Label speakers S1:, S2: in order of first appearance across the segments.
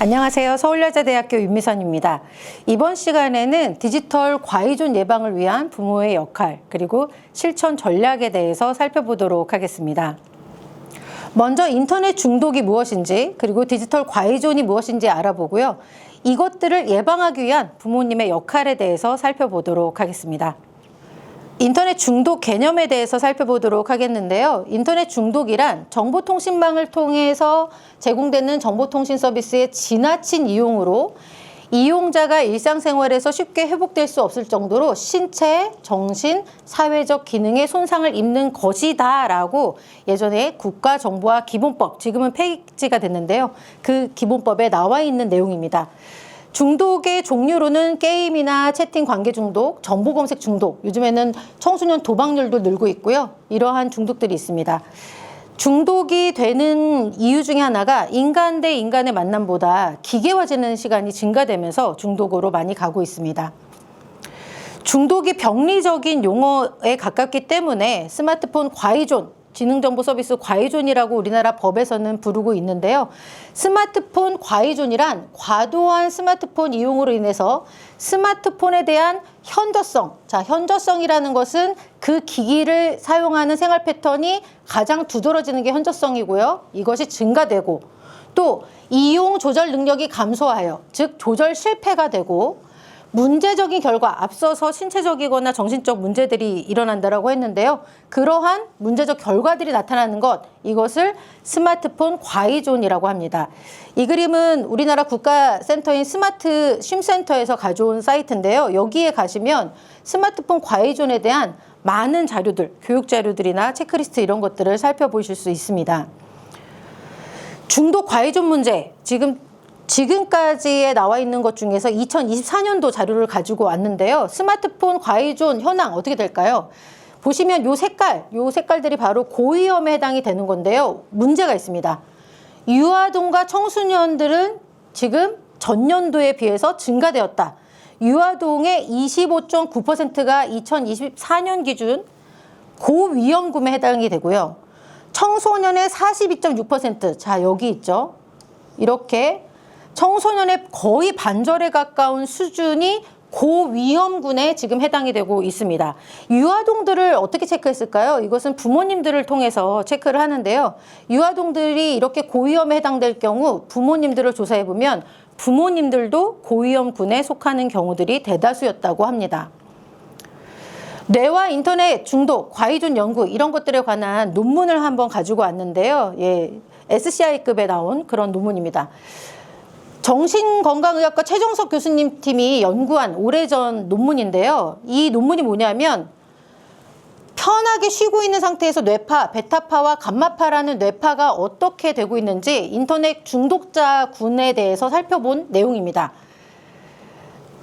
S1: 안녕하세요. 서울여자대학교 윤미선입니다. 이번 시간에는 디지털 과의존 예방을 위한 부모의 역할 그리고 실천 전략에 대해서 살펴보도록 하겠습니다. 먼저 인터넷 중독이 무엇인지 그리고 디지털 과의존이 무엇인지 알아보고요. 이것들을 예방하기 위한 부모님의 역할에 대해서 살펴보도록 하겠습니다. 인터넷 중독 개념에 대해서 살펴보도록 하겠는데요. 인터넷 중독이란 정보통신망을 통해서 제공되는 정보통신 서비스의 지나친 이용으로 이용자가 일상생활에서 쉽게 회복될 수 없을 정도로 신체, 정신, 사회적 기능에 손상을 입는 것이다 라고 예전에 국가정보화기본법, 지금은 폐지가 됐는데요. 그 기본법에 나와 있는 내용입니다. 중독의 종류로는 게임이나 채팅 관계 중독, 정보 검색 중독, 요즘에는 청소년 도박률도 늘고 있고요. 이러한 중독들이 있습니다. 중독이 되는 이유 중에 하나가 인간 대 인간의 만남보다 기계화되는 시간이 증가되면서 중독으로 많이 가고 있습니다. 중독이 병리적인 용어에 가깝기 때문에 스마트폰 과의존, 지능정보 서비스 과의존이라고 우리나라 법에서는 부르고 있는데요. 스마트폰 과의존이란 과도한 스마트폰 이용으로 인해서 스마트폰에 대한 현저성, 현저성이라는 것은 그 기기를 사용하는 생활 패턴이 가장 두드러지는 게 현저성이고요. 이것이 증가되고 또 이용 조절 능력이 감소하여, 즉 조절 실패가 되고 문제적인 결과, 앞서서 신체적이거나 정신적 문제들이 일어난다고 했는데요. 그러한 문제적 결과들이 나타나는 것, 이것을 스마트폰 과의존이라고 합니다. 이 그림은 우리나라 국가센터인 스마트 쉼센터에서 가져온 사이트인데요. 여기에 가시면 스마트폰 과의존에 대한 많은 자료들, 교육 자료들이나 체크리스트 이런 것들을 살펴보실 수 있습니다. 중독 과의존 문제, 지금까지에 나와 있는 것 중에서 2024년도 자료를 가지고 왔는데요. 스마트폰 과의존 현황 어떻게 될까요? 보시면 요 색깔들이 바로 고위험에 해당이 되는 건데요. 문제가 있습니다. 유아동과 청소년들은 지금 전년도에 비해서 증가되었다. 유아동의 25.9%가 2024년 기준 고위험군에 해당이 되고요. 청소년의 42.6%, 자 여기 있죠. 이렇게 청소년의 거의 반절에 가까운 수준이 고위험군에 지금 해당이 되고 있습니다. 유아동들을 어떻게 체크했을까요? 이것은 부모님들을 통해서 체크를 하는데요. 유아동들이 이렇게 고위험에 해당될 경우 부모님들을 조사해보면 부모님들도 고위험군에 속하는 경우들이 대다수였다고 합니다. 뇌와 인터넷 중독, 과의존 연구 이런 것들에 관한 논문을 한번 가지고 왔는데요. SCI급에 나온 그런 논문입니다. 정신건강의학과 최정석 교수님 팀이 연구한 오래전 논문인데요. 이 논문이 뭐냐면 편하게 쉬고 있는 상태에서 뇌파, 베타파와 감마파라는 뇌파가 어떻게 되고 있는지 인터넷 중독자군에 대해서 살펴본 내용입니다.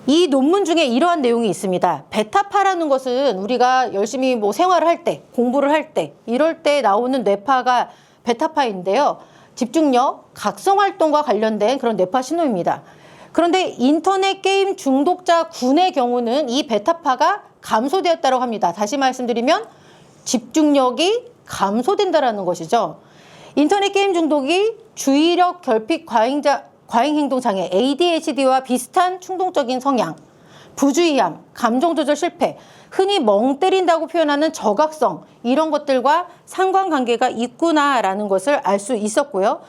S1: 이 논문 중에 이러한 내용이 있습니다. 베타파라는 것은 우리가 열심히 생활을 할 때, 공부를 할 때, 이럴 때 나오는 뇌파가 베타파인데요. 집중력, 각성활동과 관련된 그런 뇌파 신호입니다. 그런데 인터넷 게임 중독자군의 경우는 이 베타파가 감소되었다고 합니다. 다시 말씀드리면 집중력이 감소된다는 것이죠. 인터넷 게임 중독이 주의력 결핍 과잉행동장애 ADHD와 비슷한 충동적인 성향, 부주의함, 감정조절 실패, 흔히 멍 때린다고 표현하는 저각성 이런 것들과 상관관계가 있구나라는 것을 알 수 있었고요.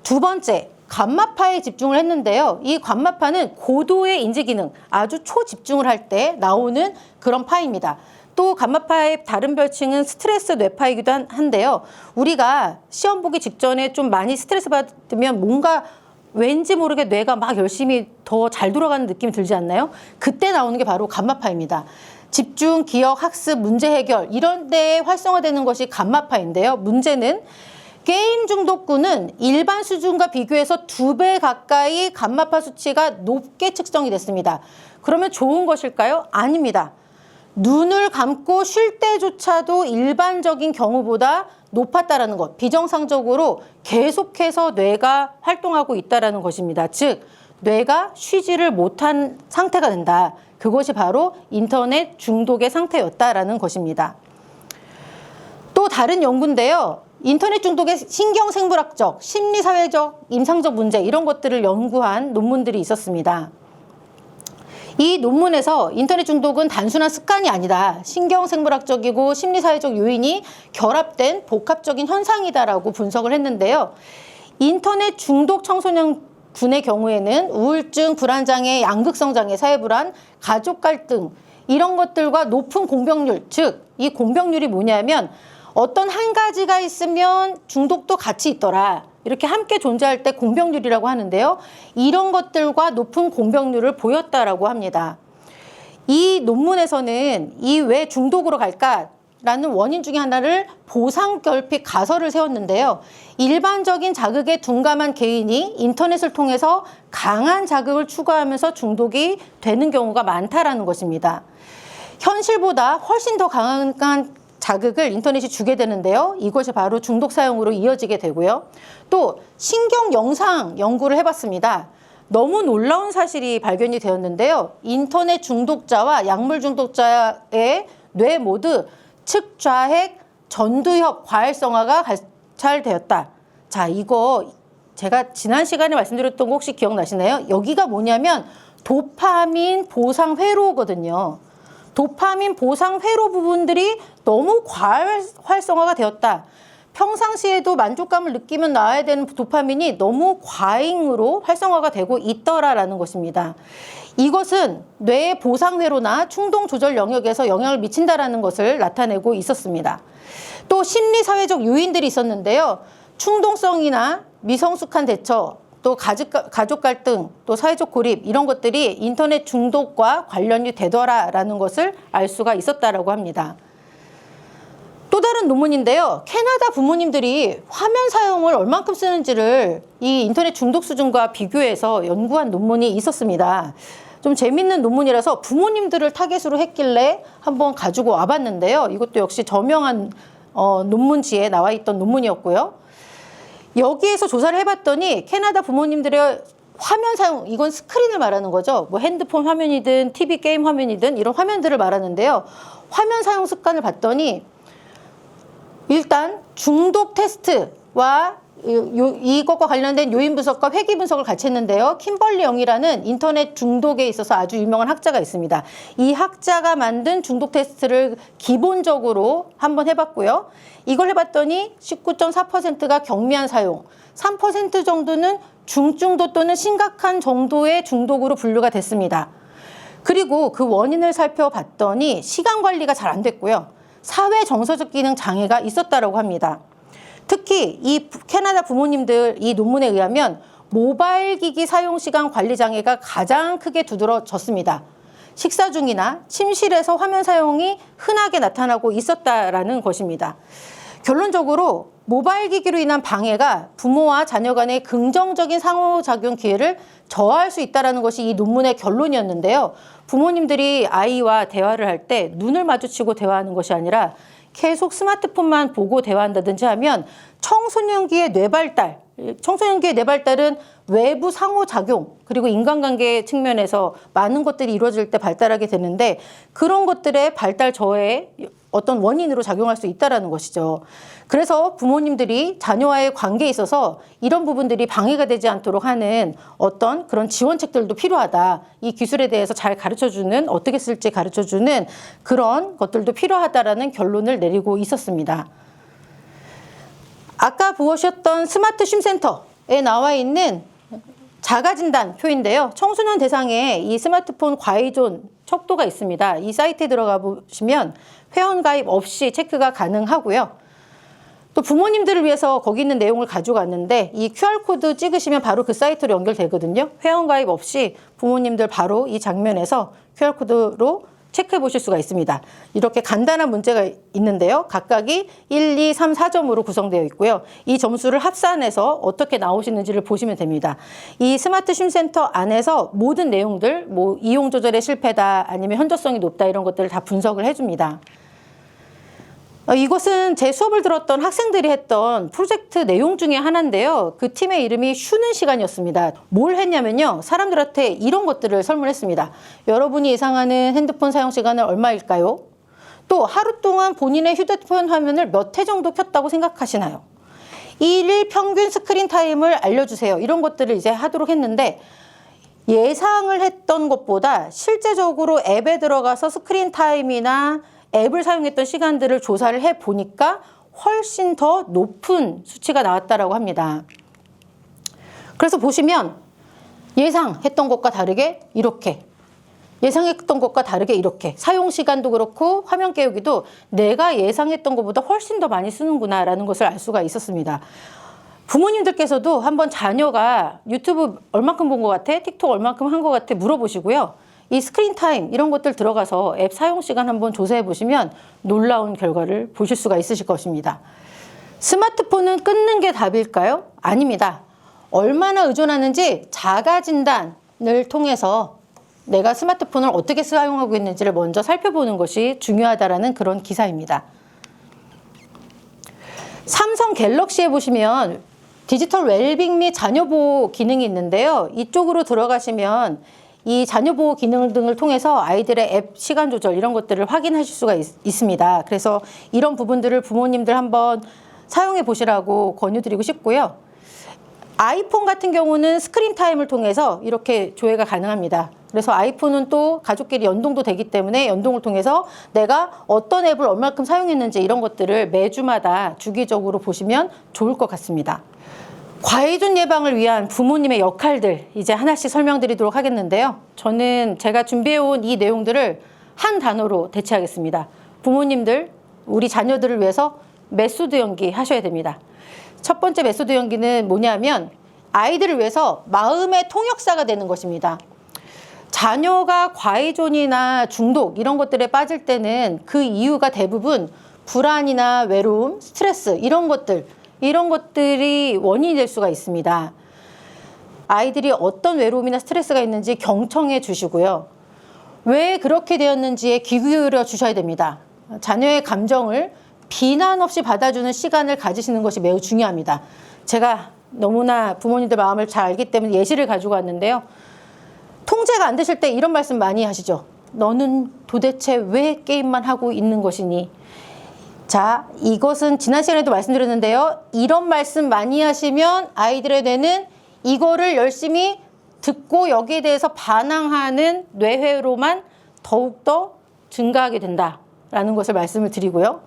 S1: 두 번째, 감마파에 집중을 했는데요. 이 감마파는 고도의 인지기능, 아주 초집중을 할 때 나오는 그런 파입니다. 또 감마파의 다른 별칭은 스트레스 뇌파이기도 한데요. 우리가 시험 보기 직전에 좀 많이 스트레스 받으면 뭔가 왠지 모르게 뇌가 막 열심히 더 잘 돌아가는 느낌이 들지 않나요? 그때 나오는 게 바로 감마파입니다. 집중, 기억, 학습, 문제 해결 이런 데에 활성화되는 것이 감마파인데요. 문제는 게임 중독군은 일반 수준과 비교해서 2배 가까이 감마파 수치가 높게 측정이 됐습니다. 그러면 좋은 것일까요? 아닙니다. 눈을 감고 쉴 때조차도 일반적인 경우보다 높았다라는 것, 비정상적으로 계속해서 뇌가 활동하고 있다는 것입니다. 즉, 뇌가 쉬지를 못한 상태가 된다. 그것이 바로 인터넷 중독의 상태였다라는 것입니다. 또 다른 연구인데요. 인터넷 중독의 신경생물학적, 심리사회적, 임상적 문제 이런 것들을 연구한 논문들이 있었습니다. 이 논문에서 인터넷 중독은 단순한 습관이 아니다. 신경생물학적이고 심리사회적 요인이 결합된 복합적인 현상이다라고 분석을 했는데요. 인터넷 중독 청소년군의 경우에는 우울증, 불안장애, 양극성장애, 사회불안, 가족 갈등 이런 것들과 높은 공병률, 즉 이 공병률이 뭐냐면 어떤 한 가지가 있으면 중독도 같이 있더라. 이렇게 함께 존재할 때 공병률이라고 하는데요. 이런 것들과 높은 공병률을 보였다라고 합니다. 이 논문에서는 이 왜 중독으로 갈까라는 원인 중에 하나를 보상결핍 가설을 세웠는데요. 일반적인 자극에 둔감한 개인이 인터넷을 통해서 강한 자극을 추구하면서 중독이 되는 경우가 많다라는 것입니다. 현실보다 훨씬 더 강한 자극을 인터넷이 주게 되는데요. 이것이 바로 중독 사용으로 이어지게 되고요. 또 신경 영상 연구를 해봤습니다. 너무 놀라운 사실이 발견이 되었는데요. 인터넷 중독자와 약물 중독자의 뇌 모두 측좌핵, 전두엽, 과활성화가 관찰되었다. 자, 이거 제가 지난 시간에 말씀드렸던 거 혹시 기억나시나요? 여기가 뭐냐면 도파민 보상 회로거든요. 도파민 보상 회로 부분들이 너무 과활성화가 되었다. 평상시에도 만족감을 느끼면 나와야 되는 도파민이 너무 과잉으로 활성화가 되고 있더라라는 것입니다. 이것은 뇌의 보상 회로나 충동 조절 영역에서 영향을 미친다라는 것을 나타내고 있었습니다. 또 심리사회적 요인들이 있었는데요. 충동성이나 미성숙한 대처, 또 가족 갈등, 또 사회적 고립 이런 것들이 인터넷 중독과 관련이 되더라라는 것을 알 수가 있었다라고 합니다. 또 다른 논문인데요. 캐나다 부모님들이 화면 사용을 얼만큼 쓰는지를 이 인터넷 중독 수준과 비교해서 연구한 논문이 있었습니다. 좀 재밌는 논문이라서 부모님들을 타겟으로 했길래 한번 가지고 와봤는데요. 이것도 역시 저명한 논문지에 나와 있던 논문이었고요. 여기에서 조사를 해봤더니 캐나다 부모님들의 화면 사용, 이건 스크린을 말하는 거죠. 뭐 핸드폰 화면이든 TV 게임 화면이든 이런 화면들을 말하는데요. 화면 사용 습관을 봤더니 일단 중독 테스트와 이것과 관련된 요인 분석과 회귀 분석을 같이 했는데요. 킴벌리 영이라는 인터넷 중독에 있어서 아주 유명한 학자가 있습니다. 이 학자가 만든 중독 테스트를 기본적으로 한번 해봤고요. 이걸 해봤더니 19.4%가 경미한 사용, 3% 정도는 중증도 또는 심각한 정도의 중독으로 분류가 됐습니다. 그리고 그 원인을 살펴봤더니 시간 관리가 잘 안 됐고요. 사회 정서적 기능 장애가 있었다고 합니다. 특히 이 캐나다 부모님들 이 논문에 의하면 모바일 기기 사용 시간 관리 장애가 가장 크게 두드러졌습니다. 식사 중이나 침실에서 화면 사용이 흔하게 나타나고 있었다라는 것입니다. 결론적으로 모바일 기기로 인한 방해가 부모와 자녀 간의 긍정적인 상호작용 기회를 저하할 수 있다는 것이 이 논문의 결론이었는데요. 부모님들이 아이와 대화를 할 때 눈을 마주치고 대화하는 것이 아니라 계속 스마트폰만 보고 대화한다든지 하면 청소년기의 뇌발달은 외부 상호작용 그리고 인간관계 측면에서 많은 것들이 이루어질 때 발달하게 되는데 그런 것들의 발달 저해에 어떤 원인으로 작용할 수 있다는 것이죠. 그래서 부모님들이 자녀와의 관계에 있어서 이런 부분들이 방해가 되지 않도록 하는 어떤 그런 지원책들도 필요하다. 이 기술에 대해서 잘 가르쳐주는, 어떻게 쓸지 가르쳐주는 그런 것들도 필요하다라는 결론을 내리고 있었습니다. 아까 보셨던 스마트 쉼센터에 나와 있는 자가진단표인데요. 청소년 대상의 이 스마트폰 과의존 척도가 있습니다. 이 사이트에 들어가 보시면 회원가입 없이 체크가 가능하고요. 또 부모님들을 위해서 거기 있는 내용을 가져갔는데 이 QR코드 찍으시면 바로 그 사이트로 연결되거든요. 회원가입 없이 부모님들 바로 이 장면에서 QR코드로 체크해 보실 수가 있습니다. 이렇게 간단한 문제가 있는데요. 각각이 1, 2, 3, 4점으로 구성되어 있고요. 이 점수를 합산해서 어떻게 나오시는지를 보시면 됩니다. 이 스마트 쉼센터 안에서 모든 내용들, 뭐 이용 조절의 실패다, 아니면 현저성이 높다 이런 것들을 다 분석을 해줍니다. 이것은 제 수업을 들었던 학생들이 했던 프로젝트 내용 중에 하나인데요. 그 팀의 이름이 쉬는 시간이었습니다. 뭘 했냐면요. 사람들한테 이런 것들을 설문했습니다. 여러분이 예상하는 핸드폰 사용 시간은 얼마일까요? 또 하루 동안 본인의 휴대폰 화면을 몇 회 정도 켰다고 생각하시나요? 일일 평균 스크린 타임을 알려주세요. 이런 것들을 이제 하도록 했는데 예상을 했던 것보다 실제적으로 앱에 들어가서 스크린 타임이나 앱을 사용했던 시간들을 조사를 해보니까 훨씬 더 높은 수치가 나왔다라고 합니다. 그래서 보시면 예상했던 것과 다르게 이렇게, 예상했던 것과 다르게 이렇게, 사용 시간도 그렇고 화면 깨우기도 내가 예상했던 것보다 훨씬 더 많이 쓰는구나 라는 것을 알 수가 있었습니다. 부모님들께서도 한번 자녀가 유튜브 얼만큼 본 것 같아? 틱톡 얼만큼 한 것 같아? 물어보시고요. 이 스크린 타임 이런 것들 들어가서 앱 사용 시간 한번 조사해 보시면 놀라운 결과를 보실 수가 있으실 것입니다. 스마트폰은 끊는 게 답일까요? 아닙니다. 얼마나 의존하는지 자가 진단을 통해서 내가 스마트폰을 어떻게 사용하고 있는지를 먼저 살펴보는 것이 중요하다라는 그런 기사입니다. 삼성 갤럭시에 보시면 디지털 웰빙 및 자녀보호 기능이 있는데요. 이쪽으로 들어가시면 이 자녀보호 기능 등을 통해서 아이들의 앱 시간 조절 이런 것들을 확인하실 수가 있습니다. 그래서 이런 부분들을 부모님들 한번 사용해 보시라고 권유드리고 싶고요. 아이폰 같은 경우는 스크린 타임을 통해서 이렇게 조회가 가능합니다. 그래서 아이폰은 또 가족끼리 연동도 되기 때문에 연동을 통해서 내가 어떤 앱을 얼마큼 사용했는지 이런 것들을 매주마다 주기적으로 보시면 좋을 것 같습니다. 과의존 예방을 위한 부모님의 역할들 이제 하나씩 설명드리도록 하겠는데요. 저는 제가 준비해온 이 내용들을 한 단어로 대체하겠습니다. 부모님들, 우리 자녀들을 위해서 메소드 연기 하셔야 됩니다. 첫 번째 메소드 연기는 뭐냐면 아이들을 위해서 마음의 통역사가 되는 것입니다. 자녀가 과의존이나 중독 이런 것들에 빠질 때는 그 이유가 대부분 불안이나 외로움, 스트레스 이런 것들이 원인이 될 수가 있습니다. 아이들이 어떤 외로움이나 스트레스가 있는지 경청해 주시고요. 왜 그렇게 되었는지에 귀 기울여 주셔야 됩니다. 자녀의 감정을 비난 없이 받아주는 시간을 가지시는 것이 매우 중요합니다. 제가 너무나 부모님들 마음을 잘 알기 때문에 예시를 가지고 왔는데요. 통제가 안 되실 때 이런 말씀 많이 하시죠. 너는 도대체 왜 게임만 하고 있는 것이니? 자, 이것은 지난 시간에도 말씀드렸는데요. 이런 말씀 많이 하시면 아이들의 뇌는 이거를 열심히 듣고 여기에 대해서 반항하는 뇌회로만 더욱더 증가하게 된다라는 것을 말씀을 드리고요.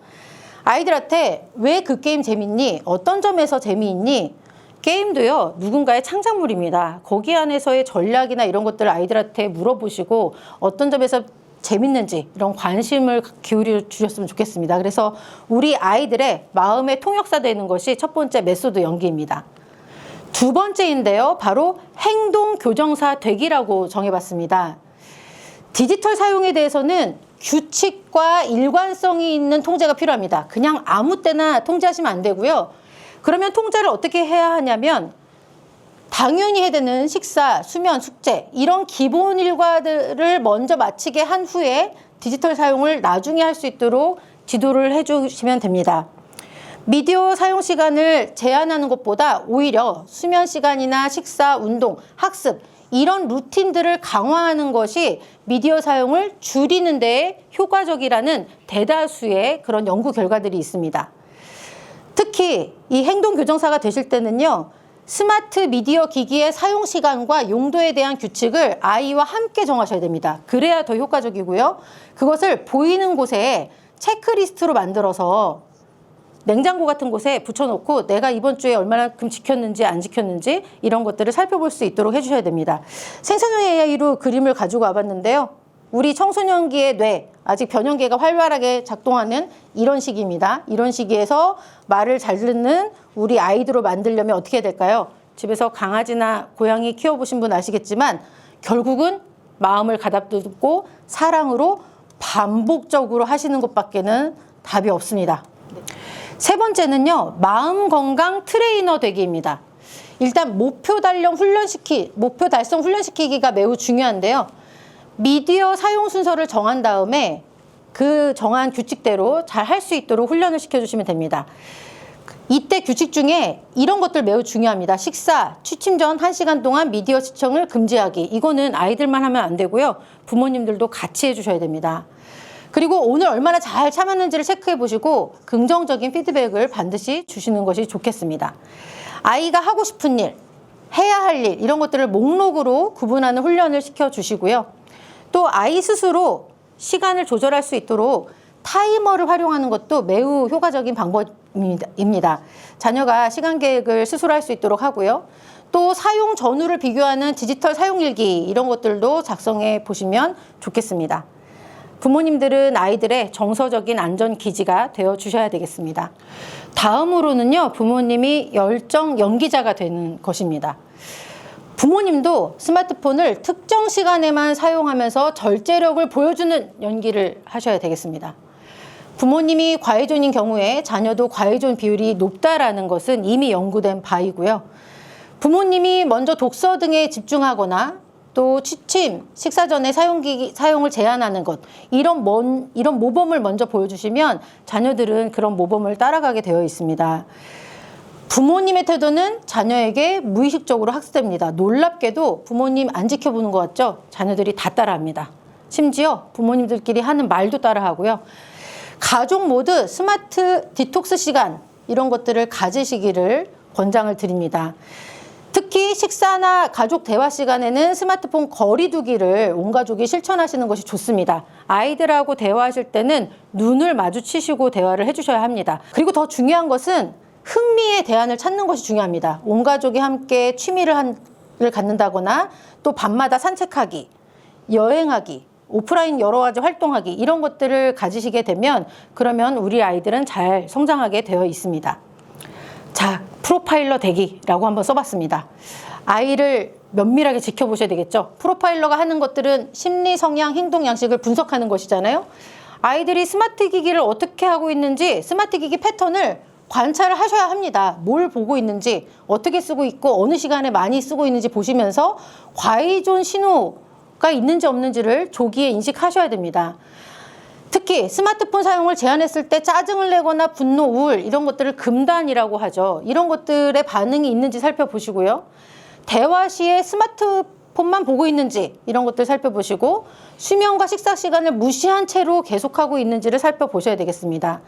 S1: 아이들한테 왜 그 게임 재밌니? 어떤 점에서 재미있니? 게임도요, 누군가의 창작물입니다. 거기 안에서의 전략이나 이런 것들을 아이들한테 물어보시고 어떤 점에서 재밌는지 이런 관심을 기울여 주셨으면 좋겠습니다. 그래서 우리 아이들의 마음의 통역사 되는 것이 첫 번째 메소드 연기입니다. 두 번째인데요, 바로 행동 교정사 되기라고 정해봤습니다. 디지털 사용에 대해서는 규칙과 일관성이 있는 통제가 필요합니다. 그냥 아무 때나 통제하시면 안 되고요. 그러면 통제를 어떻게 해야 하냐면 당연히 해야 되는 식사, 수면, 숙제 이런 기본 일과들을 먼저 마치게 한 후에 디지털 사용을 나중에 할 수 있도록 지도를 해주시면 됩니다. 미디어 사용 시간을 제한하는 것보다 오히려 수면 시간이나 식사, 운동, 학습 이런 루틴들을 강화하는 것이 미디어 사용을 줄이는 데 효과적이라는 대다수의 그런 연구 결과들이 있습니다. 특히 이 행동 교정사가 되실 때는요. 스마트 미디어 기기의 사용 시간과 용도에 대한 규칙을 아이와 함께 정하셔야 됩니다. 그래야 더 효과적이고요. 그것을 보이는 곳에 체크리스트로 만들어서 냉장고 같은 곳에 붙여놓고 내가 이번 주에 얼마만큼 지켰는지 안 지켰는지 이런 것들을 살펴볼 수 있도록 해주셔야 됩니다. 생성형 AI로 그림을 가지고 와봤는데요. 우리 청소년기의 뇌, 아직 변형계가 활발하게 작동하는 이런 시기입니다. 이런 시기에서 말을 잘 듣는 우리 아이들로 만들려면 어떻게 해야 될까요? 집에서 강아지나 고양이 키워보신 분 아시겠지만 결국은 마음을 가다듬고 사랑으로 반복적으로 하시는 것밖에는 답이 없습니다. 세 번째는요, 마음 건강 트레이너 되기입니다. 일단 목표 달성 훈련시키기가 매우 중요한데요. 미디어 사용 순서를 정한 다음에 그 정한 규칙대로 잘 할 수 있도록 훈련을 시켜주시면 됩니다. 이때 규칙 중에 이런 것들 매우 중요합니다. 식사, 취침 전 1시간 동안 미디어 시청을 금지하기. 이거는 아이들만 하면 안 되고요. 부모님들도 같이 해주셔야 됩니다. 그리고 오늘 얼마나 잘 참았는지를 체크해 보시고 긍정적인 피드백을 반드시 주시는 것이 좋겠습니다. 아이가 하고 싶은 일, 해야 할 일 이런 것들을 목록으로 구분하는 훈련을 시켜주시고요. 또 아이 스스로 시간을 조절할 수 있도록 타이머를 활용하는 것도 매우 효과적인 방법입니다. 자녀가 시간 계획을 스스로 할 수 있도록 하고요. 또 사용 전후를 비교하는 디지털 사용일기 이런 것들도 작성해 보시면 좋겠습니다. 부모님들은 아이들의 정서적인 안전기지가 되어 주셔야 되겠습니다. 다음으로는요, 부모님이 열정 연기자가 되는 것입니다. 부모님도 스마트폰을 특정 시간에만 사용하면서 절제력을 보여주는 연기를 하셔야 되겠습니다. 부모님이 과의존인 경우에 자녀도 과의존 비율이 높다라는 것은 이미 연구된 바이고요. 부모님이 먼저 독서 등에 집중하거나 또 취침, 식사 전에 사용을 제한하는 것 이런 모범을 먼저 보여주시면 자녀들은 그런 모범을 따라가게 되어 있습니다. 부모님의 태도는 자녀에게 무의식적으로 학습됩니다. 놀랍게도 부모님 안 지켜보는 것 같죠? 자녀들이 다 따라합니다. 심지어 부모님들끼리 하는 말도 따라하고요. 가족 모두 스마트 디톡스 시간 이런 것들을 가지시기를 권장을 드립니다. 특히 식사나 가족 대화 시간에는 스마트폰 거리두기를 온 가족이 실천하시는 것이 좋습니다. 아이들하고 대화하실 때는 눈을 마주치시고 대화를 해주셔야 합니다. 그리고 더 중요한 것은 흥미의 대안을 찾는 것이 중요합니다. 온 가족이 함께 취미를 갖는다거나 또 밤마다 산책하기, 여행하기, 오프라인 여러 가지 활동하기 이런 것들을 가지시게 되면 그러면 우리 아이들은 잘 성장하게 되어 있습니다. 자, 프로파일러 되기라고 한번 써봤습니다. 아이를 면밀하게 지켜보셔야 되겠죠. 프로파일러가 하는 것들은 심리, 성향, 행동, 양식을 분석하는 것이잖아요. 아이들이 스마트 기기를 어떻게 하고 있는지 스마트 기기 패턴을 관찰을 하셔야 합니다. 뭘 보고 있는지, 어떻게 쓰고 있고 어느 시간에 많이 쓰고 있는지 보시면서 과의존 신호가 있는지 없는지를 조기에 인식하셔야 됩니다. 특히 스마트폰 사용을 제한했을 때 짜증을 내거나 분노, 우울 이런 것들을 금단이라고 하죠. 이런 것들의 반응이 있는지 살펴보시고요. 대화 시에 스마트폰만 보고 있는지 이런 것들 살펴보시고 수면과 식사 시간을 무시한 채로 계속하고 있는지를 살펴보셔야 되겠습니다.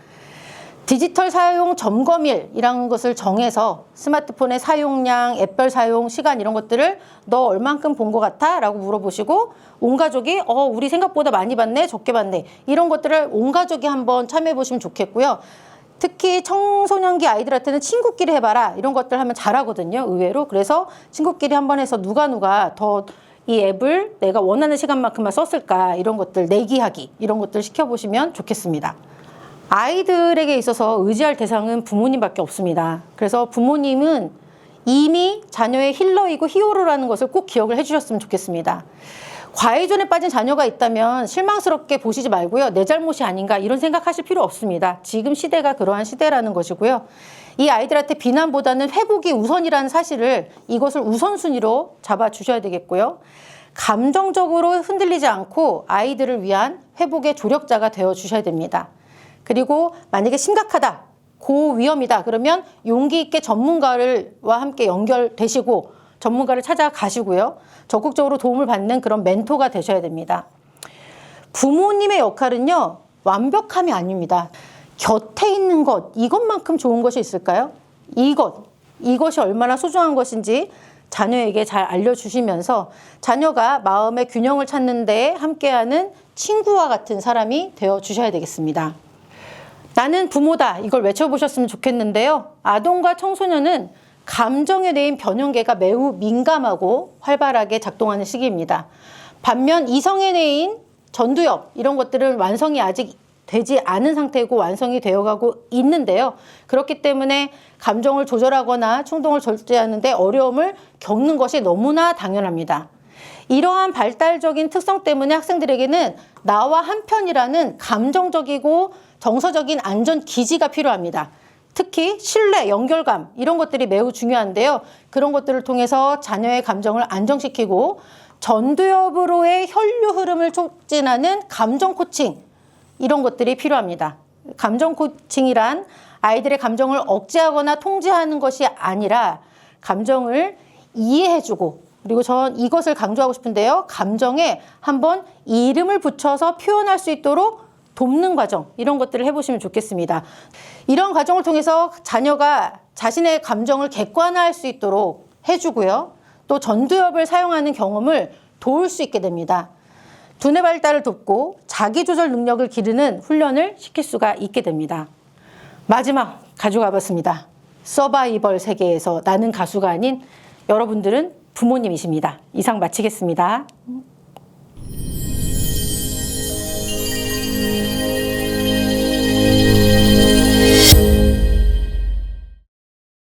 S1: 디지털 사용 점검일이라는 것을 정해서 스마트폰의 사용량, 앱별 사용 시간 이런 것들을 너 얼만큼 본 것 같아? 라고 물어보시고 온 가족이 우리 생각보다 많이 봤네, 적게 봤네 이런 것들을 온 가족이 한번 참여해 보시면 좋겠고요. 특히 청소년기 아이들한테는 친구끼리 해봐라 이런 것들 하면 잘하거든요, 의외로. 그래서 친구끼리 한번 해서 누가 더 이 앱을 내가 원하는 시간만큼만 썼을까 이런 것들 내기하기 이런 것들 시켜보시면 좋겠습니다. 아이들에게 있어서 의지할 대상은 부모님밖에 없습니다. 그래서 부모님은 이미 자녀의 힐러이고 히어로라는 것을 꼭 기억을 해주셨으면 좋겠습니다. 과의존에 빠진 자녀가 있다면 실망스럽게 보시지 말고요. 내 잘못이 아닌가 이런 생각하실 필요 없습니다. 지금 시대가 그러한 시대라는 것이고요. 이 아이들한테 비난보다는 회복이 우선이라는 사실을 이것을 우선순위로 잡아주셔야 되겠고요. 감정적으로 흔들리지 않고 아이들을 위한 회복의 조력자가 되어주셔야 됩니다. 그리고 만약에 심각하다, 고위험이다 그러면 용기 있게 전문가와 함께 연결되시고 전문가를 찾아가시고요. 적극적으로 도움을 받는 그런 멘토가 되셔야 됩니다. 부모님의 역할은요. 완벽함이 아닙니다. 곁에 있는 것, 이것만큼 좋은 것이 있을까요? 이것이 얼마나 소중한 것인지 자녀에게 잘 알려주시면서 자녀가 마음의 균형을 찾는 데 함께하는 친구와 같은 사람이 되어주셔야 되겠습니다. 나는 부모다 이걸 외쳐보셨으면 좋겠는데요. 아동과 청소년은 감정에 대한 변형계가 매우 민감하고 활발하게 작동하는 시기입니다. 반면 이성에 대한 전두엽 이런 것들은 완성이 아직 되지 않은 상태고 완성이 되어가고 있는데요. 그렇기 때문에 감정을 조절하거나 충동을 절제하는 데 어려움을 겪는 것이 너무나 당연합니다. 이러한 발달적인 특성 때문에 학생들에게는 나와 한편이라는 감정적이고 정서적인 안전 기지가 필요합니다. 특히 신뢰, 연결감 이런 것들이 매우 중요한데요. 그런 것들을 통해서 자녀의 감정을 안정시키고 전두엽으로의 혈류 흐름을 촉진하는 감정 코칭 이런 것들이 필요합니다. 감정 코칭이란 아이들의 감정을 억제하거나 통제하는 것이 아니라 감정을 이해해주고 그리고 전 이것을 강조하고 싶은데요. 감정에 한번 이름을 붙여서 표현할 수 있도록 돕는 과정, 이런 것들을 해보시면 좋겠습니다. 이런 과정을 통해서 자녀가 자신의 감정을 객관화할 수 있도록 해주고요. 또 전두엽을 사용하는 경험을 도울 수 있게 됩니다. 두뇌 발달을 돕고 자기조절 능력을 기르는 훈련을 시킬 수가 있게 됩니다. 마지막 가져가 봤습니다. 서바이벌 세계에서 나는 가수가 아닌 여러분들은 부모님이십니다. 이상 마치겠습니다.